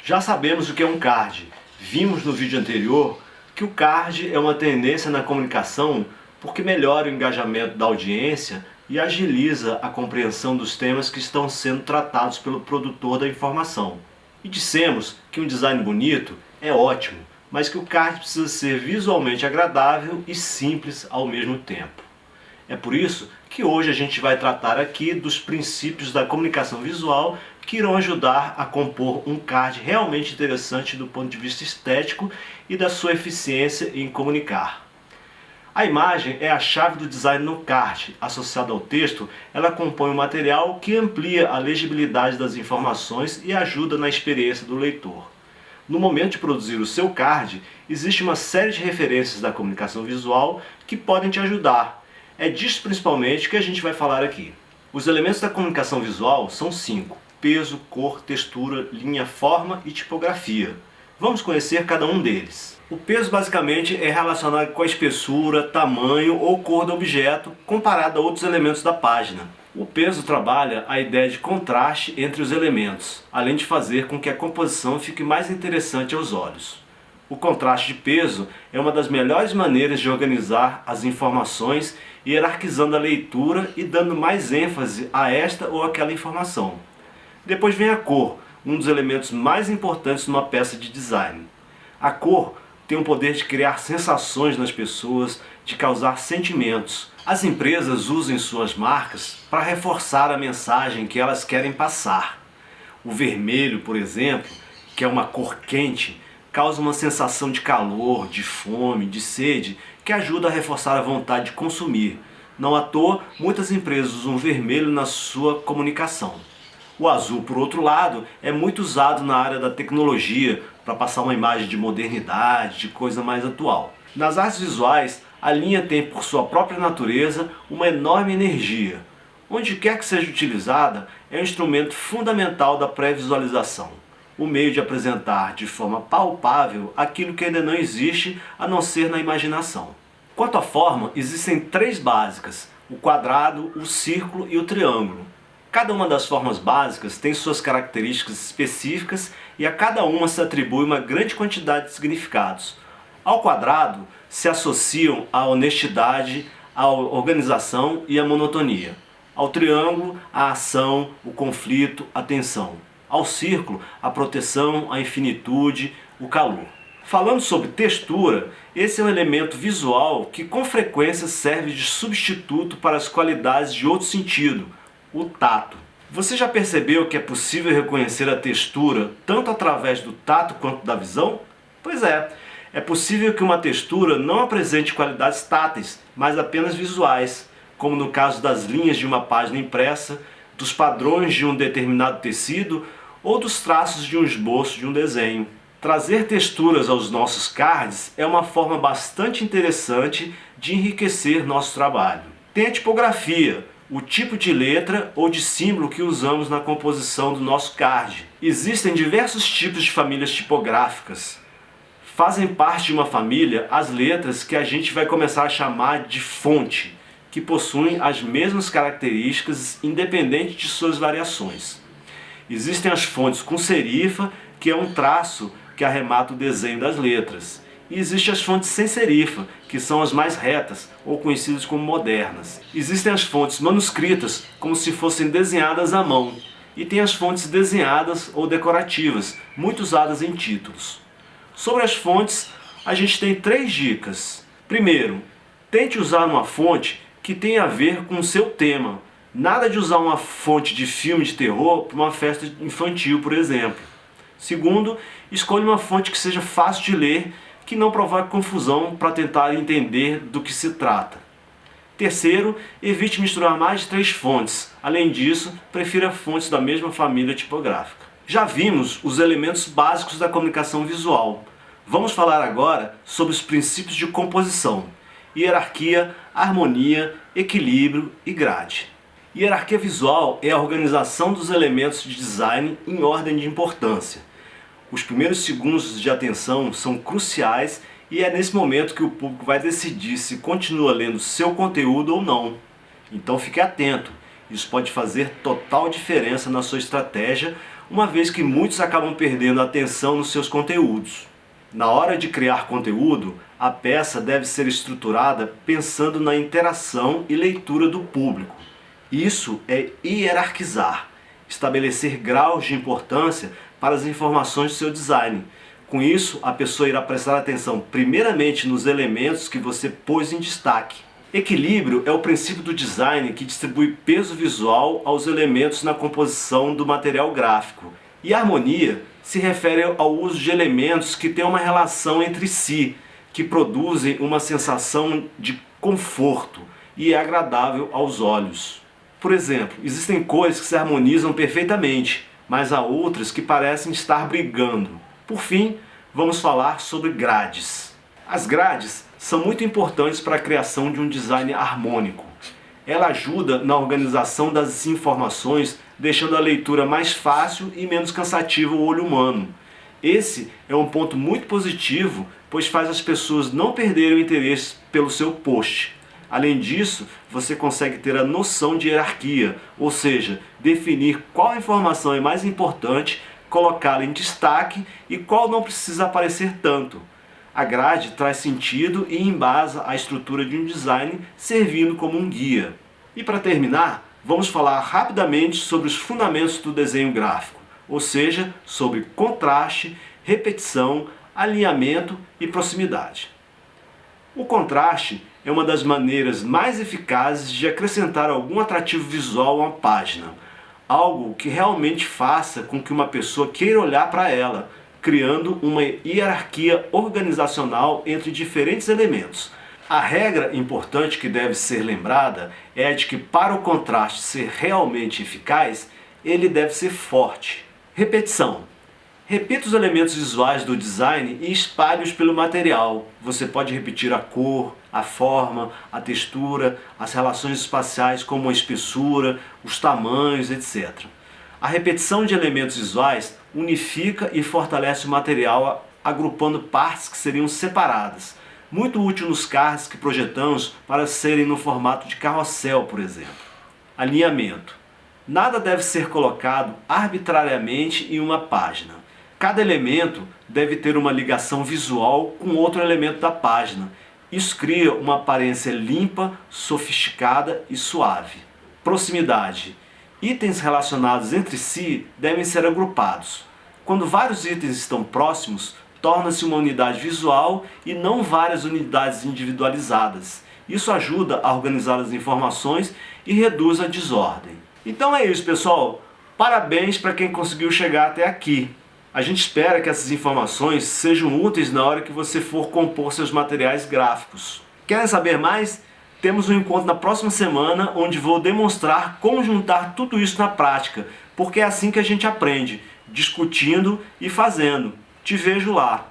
Já sabemos o que é um card. Vimos no vídeo anterior que o card é uma tendência na comunicação porque melhora o engajamento da audiência e agiliza a compreensão dos temas que estão sendo tratados pelo produtor da informação. E dissemos que um design bonito é ótimo, mas que o card precisa ser visualmente agradável e simples ao mesmo tempo. É por isso que hoje a gente vai tratar aqui dos princípios da comunicação visual que irão ajudar a compor um card realmente interessante do ponto de vista estético e da sua eficiência em comunicar. A imagem é a chave do design no card. Associada ao texto, ela compõe um material que amplia a legibilidade das informações e ajuda na experiência do leitor. No momento de produzir o seu card, existe uma série de referências da comunicação visual que podem te ajudar. É disso principalmente que a gente vai falar aqui. Os elementos da comunicação visual são 5: peso, cor, textura, linha, forma e tipografia. Vamos conhecer cada um deles. O peso basicamente é relacionado com a espessura, tamanho ou cor do objeto comparado a outros elementos da página. O peso trabalha a ideia de contraste entre os elementos, além de fazer com que a composição fique mais interessante aos olhos. O contraste de peso é uma das melhores maneiras de organizar as informações, hierarquizando a leitura e dando mais ênfase a esta ou aquela informação. Depois vem a cor, um dos elementos mais importantes numa peça de design. A cor tem o poder de criar sensações nas pessoas, de causar sentimentos. As empresas usam suas marcas para reforçar a mensagem que elas querem passar. O vermelho, por exemplo, que é uma cor quente, causa uma sensação de calor, de fome, de sede, que ajuda a reforçar a vontade de consumir. Não à toa, muitas empresas usam vermelho na sua comunicação. O azul, por outro lado, é muito usado na área da tecnologia para passar uma imagem de modernidade, de coisa mais atual. Nas artes visuais, a linha tem por sua própria natureza uma enorme energia. Onde quer que seja utilizada, é um instrumento fundamental da pré-visualização. O meio de apresentar de forma palpável aquilo que ainda não existe a não ser na imaginação. Quanto à forma, existem 3 básicas: o quadrado, o círculo e o triângulo. Cada uma das formas básicas tem suas características específicas e a cada uma se atribui uma grande quantidade de significados. Ao quadrado se associam a honestidade, a organização e a monotonia. Ao triângulo, a ação, o conflito, a tensão. Ao círculo, a proteção, a infinitude, o calor. Falando sobre textura, esse é um elemento visual que com frequência serve de substituto para as qualidades de outro sentido, o tato. Você já percebeu que é possível reconhecer a textura tanto através do tato quanto da visão? Pois é possível que uma textura não apresente qualidades táteis, mas apenas visuais, como no caso das linhas de uma página impressa, dos padrões de um determinado tecido ou dos traços de um esboço de um desenho. Trazer texturas aos nossos cards é uma forma bastante interessante de enriquecer nosso trabalho. Tem a tipografia, o tipo de letra ou de símbolo que usamos na composição do nosso card. Existem diversos tipos de famílias tipográficas. Fazem parte de uma família as letras que a gente vai começar a chamar de fonte, que possuem as mesmas características independente de suas variações. Existem as fontes com serifa, que é um traço que arremata o desenho das letras. E existem as fontes sem serifa, que são as mais retas, ou conhecidas como modernas. Existem as fontes manuscritas, como se fossem desenhadas à mão. E tem as fontes desenhadas ou decorativas, muito usadas em títulos. Sobre as fontes, a gente tem 3 dicas. Primeiro, tente usar uma fonte que tenha a ver com o seu tema. Nada de usar uma fonte de filme de terror para uma festa infantil, por exemplo. Segundo, escolha uma fonte que seja fácil de ler, que não provoque confusão para tentar entender do que se trata. Terceiro, evite misturar mais de 3 fontes. Além disso, prefira fontes da mesma família tipográfica. Já vimos os elementos básicos da comunicação visual. Vamos falar agora sobre os princípios de composição: hierarquia, harmonia, equilíbrio e grade. Hierarquia visual é a organização dos elementos de design em ordem de importância. Os primeiros segundos de atenção são cruciais e é nesse momento que o público vai decidir se continua lendo seu conteúdo ou não. Então fique atento, isso pode fazer total diferença na sua estratégia uma vez que muitos acabam perdendo a atenção nos seus conteúdos. Na hora de criar conteúdo, a peça deve ser estruturada pensando na interação e leitura do público. Isso é hierarquizar, estabelecer graus de importância para as informações do seu design. Com isso, a pessoa irá prestar atenção primeiramente nos elementos que você pôs em destaque. Equilíbrio é o princípio do design que distribui peso visual aos elementos na composição do material gráfico. E harmonia se refere ao uso de elementos que têm uma relação entre si, que produzem uma sensação de conforto e é agradável aos olhos. Por exemplo, existem cores que se harmonizam perfeitamente, mas há outras que parecem estar brigando. Por fim, vamos falar sobre grades. As grades são muito importantes para a criação de um design harmônico. Ela ajuda na organização das informações, deixando a leitura mais fácil e menos cansativa ao olho humano. Esse é um ponto muito positivo, pois faz as pessoas não perderem o interesse pelo seu post. Além disso, você consegue ter a noção de hierarquia, ou seja, definir qual informação é mais importante, colocá-la em destaque e qual não precisa aparecer tanto. A grade traz sentido e embasa a estrutura de um design, servindo como um guia. E para terminar, vamos falar rapidamente sobre os fundamentos do desenho gráfico, ou seja, sobre contraste, repetição, alinhamento e proximidade. O contraste é uma das maneiras mais eficazes de acrescentar algum atrativo visual a uma página, algo que realmente faça com que uma pessoa queira olhar para ela, criando uma hierarquia organizacional entre diferentes elementos. A regra importante que deve ser lembrada é a de que para o contraste ser realmente eficaz, ele deve ser forte. Repetição. Repita os elementos visuais do design e espalhe-os pelo material. Você pode repetir a cor, a forma, a textura, as relações espaciais como a espessura, os tamanhos, etc. A repetição de elementos visuais unifica e fortalece o material, agrupando partes que seriam separadas. Muito útil nos cards que projetamos para serem no formato de carrossel, por exemplo. Alinhamento. Nada deve ser colocado arbitrariamente em uma página. Cada elemento deve ter uma ligação visual com outro elemento da página. Isso cria uma aparência limpa, sofisticada e suave. Proximidade. Itens relacionados entre si devem ser agrupados. Quando vários itens estão próximos, torna-se uma unidade visual e não várias unidades individualizadas. Isso ajuda a organizar as informações e reduz a desordem. Então é isso, pessoal. Parabéns para quem conseguiu chegar até aqui. A gente espera que essas informações sejam úteis na hora que você for compor seus materiais gráficos. Querem saber mais? Temos um encontro na próxima semana, onde vou demonstrar como juntar tudo isso na prática, porque é assim que a gente aprende, discutindo e fazendo. Te vejo lá!